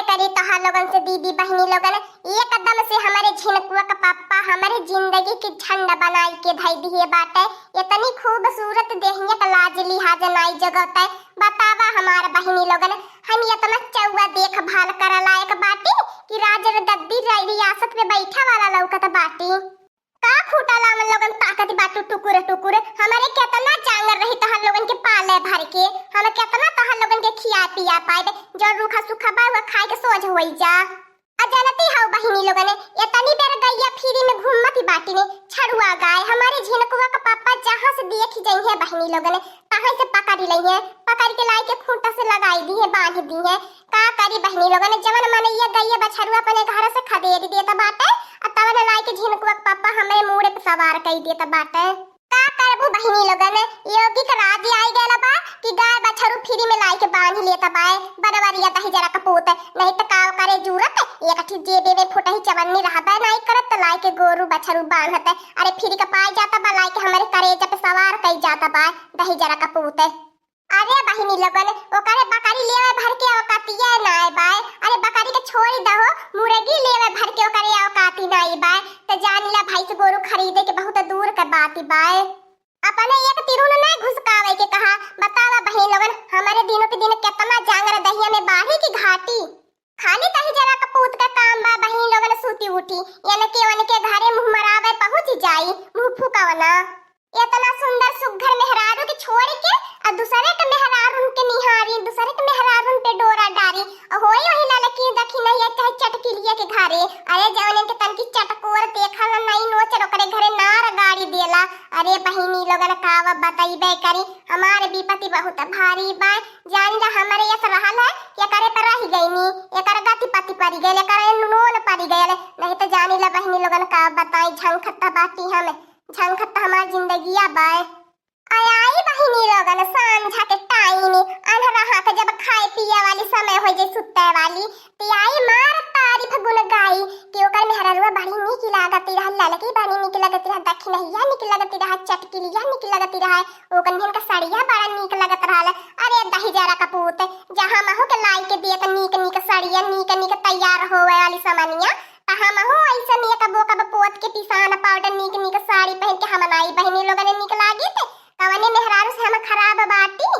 करी तोहार लोगन से दीदी बहनी लोगन एकदम से हमारे झिनकुआ का पापा हमारे जिंदगी की झंडा बनाई के धई दिए बाटे। इतनी खूबसूरत देहिया का लाज लिहाज नाई जगत है। बतावा हमार बहनी लोगन हम इतना चौवा देखभाल करा लायक बाटी कि राज गद्दी रियासत पे बैठा वाला लौकत बाटी। का खूटाला हम लोगन ताकत बाटू टुकुरे टुकुरे हमारे कितना जांगर रही तोहार लोगन के पाले भर के हम कितना तोहार लोगन के खिया पिया पाए जो रूखा सूखा बा वो खाए के सोच होई जा। अजनती हाउ बहिनी लोगन इतनी बेर गैया फ्री में घूमती बाटी ने छड़ुआ गाय हमारे झिनकुआ का पापा जहां से देख जाई है बहिनी लोगन तहां से पकड़ लई है पकड़ के लाई के खूंटा से लगाई दी है बांध दी है। का करी बहिनी लोगन जवन मन ये गैया बछड़ुआ अपने घर से खदेड़ देता बाटे तवन लाई के झिनकुआ का पापा हमें मुड़े पे सवार कई देता बाटे। का करबू बहिनी लोगन योगी का राज आई गेला बा कि गाय बछड़ू फ्री में लाई के बांध लेता बाए बरवरिया दही जरा कपूत नहीं त का करे जरूरत एक ठी जेबे में फुटही चवन्नी रहबे नहीं करत त लाई के गोरू बछड़ू बांधत अरे फ्री का पाई जाता बा लाई के हमारे करेजा पे सवार कई जाता बा दही जरा कपूत। अरे बहिनी लोगन ओकरे बकरी लेवे भर के औकातिया नाय बाय अरे बकरी के छोड़ी दहो मुर्गी लेवे भर के ओकरे औकाती नाय बाय त जानिला भाई से गोरू खरीदे के बहुत दूर के बात बाय। अपने एक तिरुन नहीं घुसकावे के कहा बतावा बहिनी लोगन हमारे दिनों के दिन कितना जांगर दहिया में बाही की घाटी खाली तही जरा कपूत का काम बा बहिनी लोगन सूती उठी यानी के वन के घरे मुंह मरावे पहुंच जाई मुंह फुकावना इतना सुंदर सुघर मेहरारू के छोड़ के और दूसरे के मेहरारू के निहारी दूसरे के मेहरारू पे डोरा डारी होई वही ललकी दखी नहीं है चाहे चटकी लिया के घरे अरे जवने के तन की चटकोर देखा नहीं नोच रोकरे घरे नार गाड़ी देला। अरे बहिनी लोगन कावा बताइबे करी हमारे विपत्ति बहुत भारी बा जान जा हमारे यस रहल है ये करे पर रही गईनी एकर गति पति पड़ी गए एकर नून पड़ी गए नहीं तो जानिला बहिनी लोगन का बताई झंखता बाकी हम झंखता हमार जिंदगिया बाय। आई बहिनी लोगन सांझा के टाइम अनहरा हाथ जब खाए पिए वाली समय हो जे सुते वाली ती आई मार तारीफ गुण गाई कि ओकर मेहररुआ बड़ी निक लागती रह ललकी बड़ी निक लागती रह दखी नहिया निक लागती रह चटकी लिया निक लागती रह ओकन का सड़िया बड़ा निक लागत रहल। अरे दही जरा कपूत जहां महू के लाई के दिए त निक निक सड़िया निक निक तैयार होवे वाली सामानिया हम हो ऐसा निक बोका पोत के पिसान पाउडर निक निक साड़ी पहन के हम नाई बहिनी लोगन निक लागी थे कवने मेहरारू से हम खराब बाटी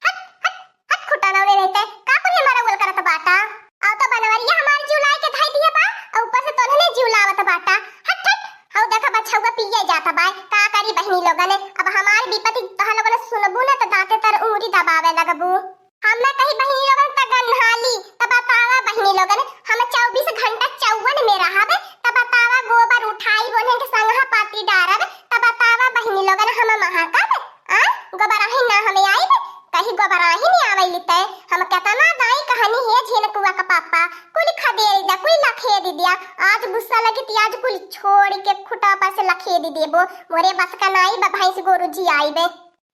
हट हट हट खुटा नवले रहते का कुल हमारा बोल करत बाटा औ तो बनवरिया हमार जुलाई के धाई दिया बा और ऊपर से तोने जुलावत बाटा हट हट हौ देखा बछौवा पिए जाता बा का करी बहिनी लोगन अब हमार विपत्ति तह लोगन सुनबू ना त दांते तर उंगली दबावे लगबू हम कहीं बहिनी लोगन त गन्हाली त बतावा बहिनी लोगन हम 24 घंटा 54 में रहब त बतावा गोबर उठाई बोले के संगहा पाती डारब त बतावा बहिनी लोगन हम महाकब आ गोबर आही ना हमें आईब कहीं गोबर आही नहीं आवेली त हम केतना दाई कहानी है झिनकुआ का पापा कुल खदेरी दा कुल लखे दी दिया आज गुस्सा लगी ती आज कुल छोड़ के खुटा पर से लखे दी देबो मोरे बस का नाई बा भाई से गोरू जी आईबे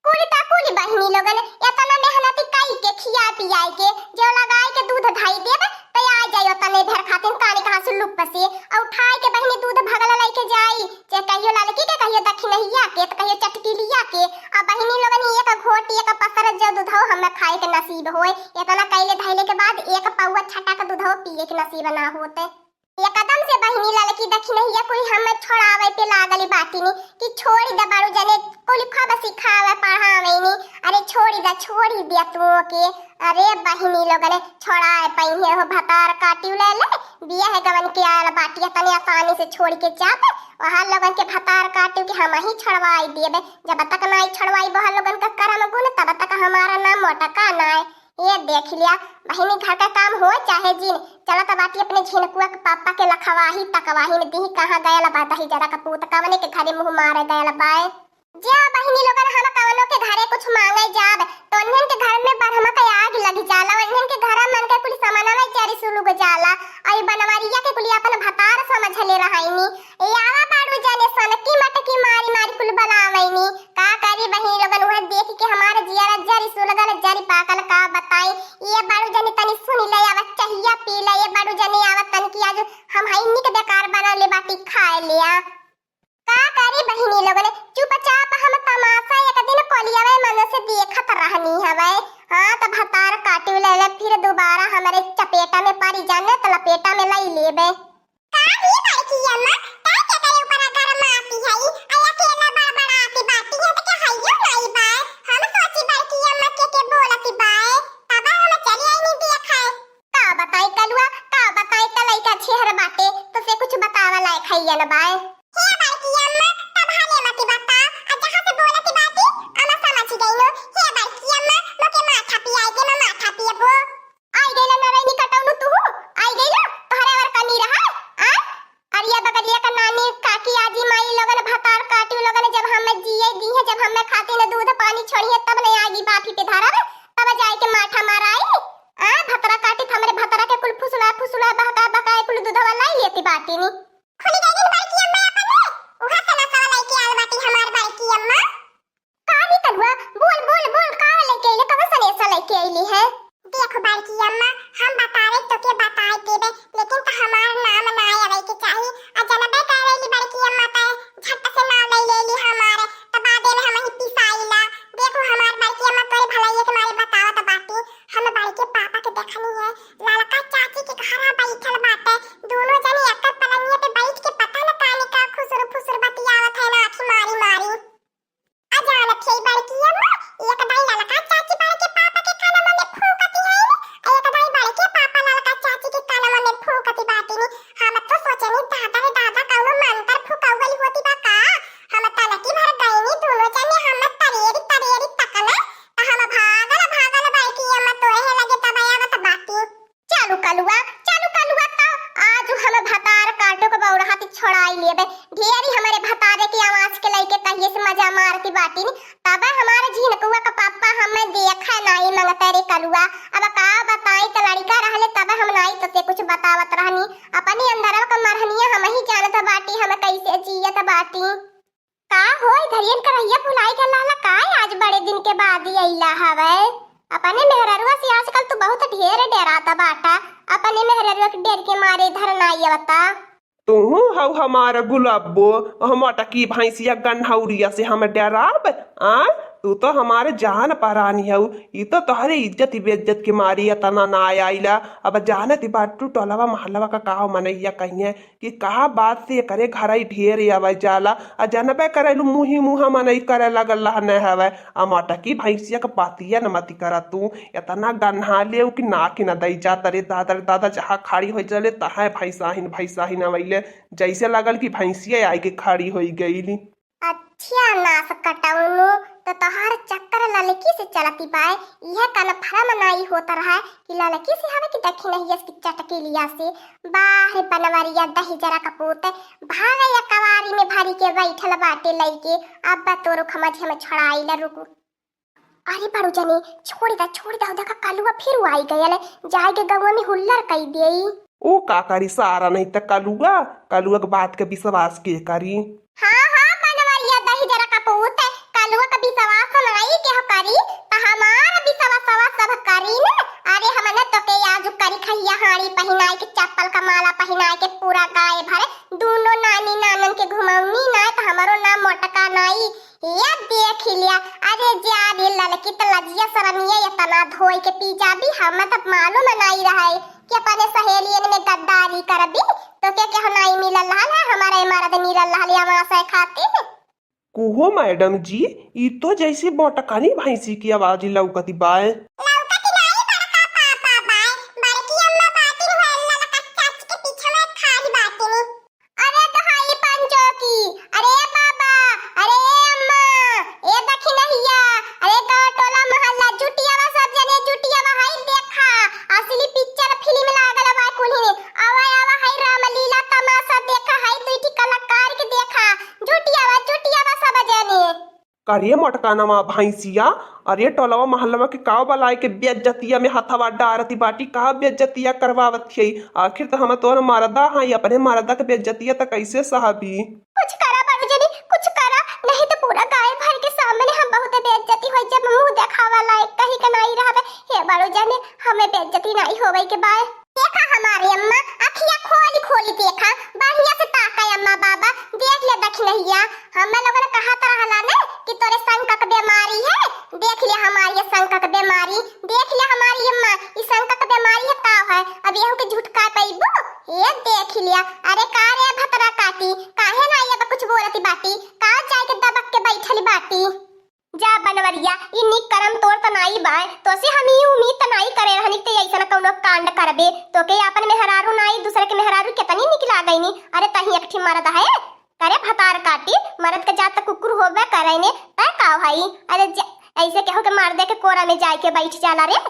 कुल ता कुल बहिनी लोगन इतना मेहनती काई के खिया पियाई के जो लगाई के दूध धाई देब त आ जायो तने भर खातिन कानी कहां से लुप से और उठाई के बहिनी दूध भगला लाई के जाई जे कहियो ललकी के कहियो दखिनहिया के त कहियो चटकी लिया के आ बहिनी लोगन एक घोटी एक पसर जो दूधो हम खाए के नसीब होए इतना कैले धैले के बाद एक पौवा छटा के दूधो पिए के नसीब ना होते एकदम से बहिनी ललकी दखिनहिया कोई हम छोड़ावे पे लागली बाटी नी कि छोड़ी द बारू जने कोली खब सिखावे पढ़ावे नी अरे छोड़ी दिया तू के अरे बहिनी लोगन छोड़ाए पहिए हो भतार काटियो ले ले बिया है गवन के आला बाटिया तने आसानी से छोड़ के जात वहां लोगन के भतार काटियो कि हम ही छड़वाई देबे जब तक नाई छड़वाई वहां लोगन का करम गुण तब तक हमारा नाम मोटका नाय ये देख लिया बहिनी घर का काम हो चाहे जीन चला त बाटी अपने झिनकुआ के पापा के लखवाही तकवाही में दी कहां गयल बा दही जरा कपूत कवने के घरे मुंह मारे गयल बाय जा बहिनी लोगन हम कवनो के घरे कुछ मांगे जाब तो उन्हन के घर में बरहमा का आग लग जाला उन्हन के घर मन के कुल सामाना में चारी सुलुग जाला आई बनवारिया के कुल अपन भतार समझ ले रहाईनी ए आवा बाड़ू जाने सनकी मटकी मारी मारी कुल बनावैनी का करी बहिनी लोगन वह देख के हमारे जियारा जरी सुलगल जरी पाकल का बताई ये बाड़ू जाने तनी सुनी ले आवत चाहिया पी ले ये बाड़ू जाने आवत तन की आज हम हाइनी के बेकार बना ले बाटी खाए लिया का करी बहिनी लोगन चुपचाप हम तमाशा एक दिन कोलिया में मन से देखत रहनी हवे हां त भतार काटू ले फिर दोबारा हमारे चपेटा में लेबे। काहे बड़की अम्मा का के करे ऊपर गरम आती है आ अकेला बड़ा आती बाती है तो क्या हइयो नहीं बा। हम सोची बड़की अम्मा के बोलती बा तब हम चली आई नहीं देखा। का बताई कलुआ का बताई त लइका छेहर बाटे तो से कुछ बतावा लायक हइया न बा। हे बड़की अम्मा तब हाले मती बता आ जहां से बोलती बाती अम्मा समझ गई नो। हे बड़की अम्मा मोके माथा पियाई के न माथा पियबो। आई गइला नारायणी कटौनु तू आई गइला तोहरे वर कनी रहा आ अरिया बगलिया का नानी काकी आजी माई लोगन भतार काटी लोगन जब हम जिए दी है जब हम खाते न दूध पानी छोड़िए तब नहीं आगी बाफी पे धारा तब जाए के माठा माराई आ भतरा काटी हमरे भतरा के कुल फुसुला बहका बहका कुल दूधवा लाई लेती बाटी नी खुली गई दिन बड़की अम्मा अपने उहा सना सवा लाई के आल बाटी हमार बड़की अम्मा। कानी कलुआ बोल का लेके आइले कब सने सा लेके आइली है। देखो बड़की अम्मा हम बता रहे तो के बताए देबे लेकिन तो हमार नाम ना आवे के चाहिए आ जनबे कह रही बड़की अम्मा त झट से नाम ले लेली हमारे त बादे में हम ही पिसाइला। देखो हमार बड़की अम्मा तोरे भलाई के मारे बतावत बाटी हम बड़के पापा के देखनी है लड़का चाची के घर बैठल बाटे दोनों जनी एक पलंगिए पे बैठ के पता न काने का खुसुर फुसुर बतियावत है ना आंख मारी मारी आ जानत है बड़की अम्मा एक दाई लड़का चाची बड़के पापा के कान में फूकती है एक दाई बड़के पापा लड़का चाची के कान में फूकती बाटी नी हम तो सोचनी दादा रे दादा कौनो मंत्र फूकावली होती बा का हम तलकी भर गईनी दोनों जने हम तरेरी तकले त हम भागल बड़की अम्मा तोहे लगे तब आवत बाटी। चालू कलुआ त आज हम भतार काटो के बौड़ा हाथी छोड़ाई लेबे ढेरी हमारे भतारे की आवाज के लइके कहिए से मजा मारती बाटी नी तब हमारे झिनकुआ का पापा हमें देखा नहीं मंगते रे कलुआ। अब का बताई त लड़का रहले तब हम नहीं तो से कुछ बतावत रहनी अपनी अंदरवा का मरहनिया हम ही जानत बाटी हम कैसे जियत बाटी। का होई धरियन करैया भुलाई गला का आज बड़े दिन के बाद ही आइला हवे। अपने मेहररुआ से आजकल तो बहुत ढेर डराता बाटा अपने मेहररुआ के डर के मारे इधर नहीं आवता। तू हऊ हमारा गुलाबो हम अटकी भैंसिया गन्हौरिया से हम डराब आ तू तो हमारे जान परानी हऊ ई तो तोहरे इज्जत बेइज्जत के मारी तना ना आइला। अब जानत बाटू टोलवा महलवा का कहा मनैया कहिए कि कहा बात से करे घर ही ढेर आवे जाला आ जनबे करेलू मुही मुहा मनई करे लगल न हवे आ मटकी भैंसिया का पातिया न मती करा तू इतना गन्हा ले कि ना कि न दई जा तरे दादा जहाँ खड़ी हो चले तहा भैंसाहिन अवैले जैसे लगल कि भैंसिया आई के खड़ी हो गईली। अच्छा नास कटौनु तो तोहार चक्कर ललकी से चलती बाय यह कन्फर्म नहीं होता रहा कि ललकी से हवे कि देखी नहीं इसकी चटकी लिया से बाहर बनवरिया दही जरा कपूत भागा या कवारी में भरी के बैठल बाटे लइके अब तोरो खमज हमें छड़ाई ला रुकू। अरे बारू जनी छोड़ दा का कलुआ फिर आई गयल जाए के गवा में हुल्लर कई देई ओ का करी सारा नहीं त कलुआ के बात के विश्वास के करी। हाँ बनवरिया दही जरा कपूत कलुआ का विश्वास नहीं के करी त हमार विश्वास सब करी न। अरे हम न तो के आज करी खैया हाड़ी पहनाई के चप्पल का माला पहनाई के पूरा गाय भरे दोनों नानी नानन के घुमाऊनी ना त हमरो नाम मोटका नहीं या देख लिया। अरे जा रे ललकी त लजिया शरमिया या तना धोई के पी जाबी हम त मालूम नहीं रहे कि अपने सहेलियन में गद्दारी करबी तो क्या नहीं मिलल रहा हमारे मर्द मिलल रहा हमारे खाते। कुहो मैडम जी ई तो जैसे मोटकानी भैंसी की आवाज लौकती बाय। अरे मटकानवा भैंसिया अरे टोलवा महलवा के काव बलाय के बेइज्जतिया में हथवा डारती बाटी कहा बेइज्जतिया करवावत है आखिर तो हम तोर मर्दा है अपने मर्दा के बेइज्जतिया त कैसे सहबी। कुछ करा बाबूजी कुछ करा नहीं तो पूरा गाय भर के सामने हम बहुत बेइज्जती होई जब मुंह देखावा लायक कहीं का नहीं रहबे। हे बाबूजी हमें बेइज्जती नहीं होवे के बाय देखा हमारी अम्मा अखियां खोली देखा बढ़िया से ताका अम्मा बाबा देख ले देख नहिया हम लोगों ने कहा था रहला ने कि तोरे संकट बीमारी है देख ले हमारी संकट बीमारी देख ले हमारी अम्मा इस संकट बीमारी है का है अब यहू के झूठ का पैबो ये देख लिया। अरे का रे भतरा काटी, काहे ना ये कुछ बोलती बाटी, का जाए के दबक के बैठली बाटी। जा बनवरिया, ई निक करम तोर तनाई बाय, तो से हम ई उम्मीद तनाई करे रहनी ते ऐसा कौनो कांड करबे, तो के अपन मेहरारू नाई दूसरे के मेहरारू कितनी निकला गईनी। अरे तही एक ठी मरद है करे भतार काटी, मरद के जात कुकुर होबे करे ने ता का भाई। अरे ऐसे कहो के मार दे के कोरा में जाके बैठ जाला रे।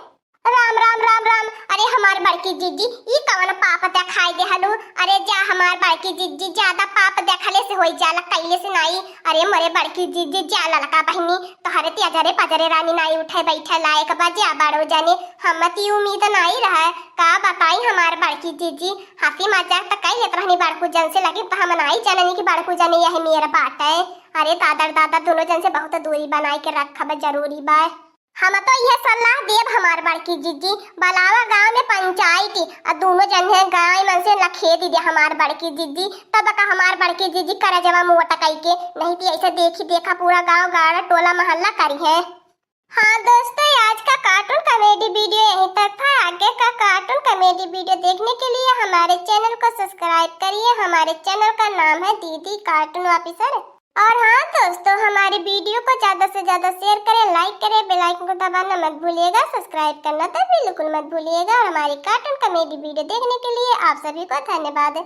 राम राम राम राम। अरे हमार बड़की जीजी ई कवन पाप देखाई दे हलू। अरे जा हमार बड़की जीजी ज्यादा पाप देखले से होई जाला, कैले से नाई। अरे मरे बड़की जीजी जाला लका बहनी, तोहरे त्याजरे पजरे रानी नाई उठे बैठे लायक बजा बाड़ो जाने, हमत ई उम्मीद नाई रहा। का बताई हमार बड़की जीजी हंसी मजाक त कई लेत रहनी बड़कू जन से, लगी तो हम नाई जाननी कि बड़कू जने यही मेरा बाट है। अरे दादर दादा दोनों जन से बहुत दूरी बनाई के रखब जरूरी बा। हम तो यह सलाह देव हमार बड़की जीजी बलावा गांव में पंचायत और दोनों जन है गाय मन से लखे दी दे हमार बड़की जीजी, तब का हमार बड़की जीजी कर जमा मुंह टकाई के, नहीं तो ऐसे देखी देखा पूरा गांव गाड़ा टोला मोहल्ला करी है। हाँ दोस्तों, आज का कार्टून कॉमेडी वीडियो यहीं तक था। आगे का कार्टून कॉमेडी वीडियो देखने के लिए हमारे चैनल को सब्सक्राइब करिए। हमारे चैनल का नाम है दीदी कार्टून ऑफिसर। और हाँ दोस्तों, हमारे वीडियो को ज्यादा से ज्यादा शेयर करें, लाइक करें, बेल आइकन को दबाना मत भूलिएगा, सब्सक्राइब करना तो बिल्कुल मत भूलिएगा। और हमारी कार्टून कॉमेडी वीडियो देखने के लिए आप सभी को धन्यवाद।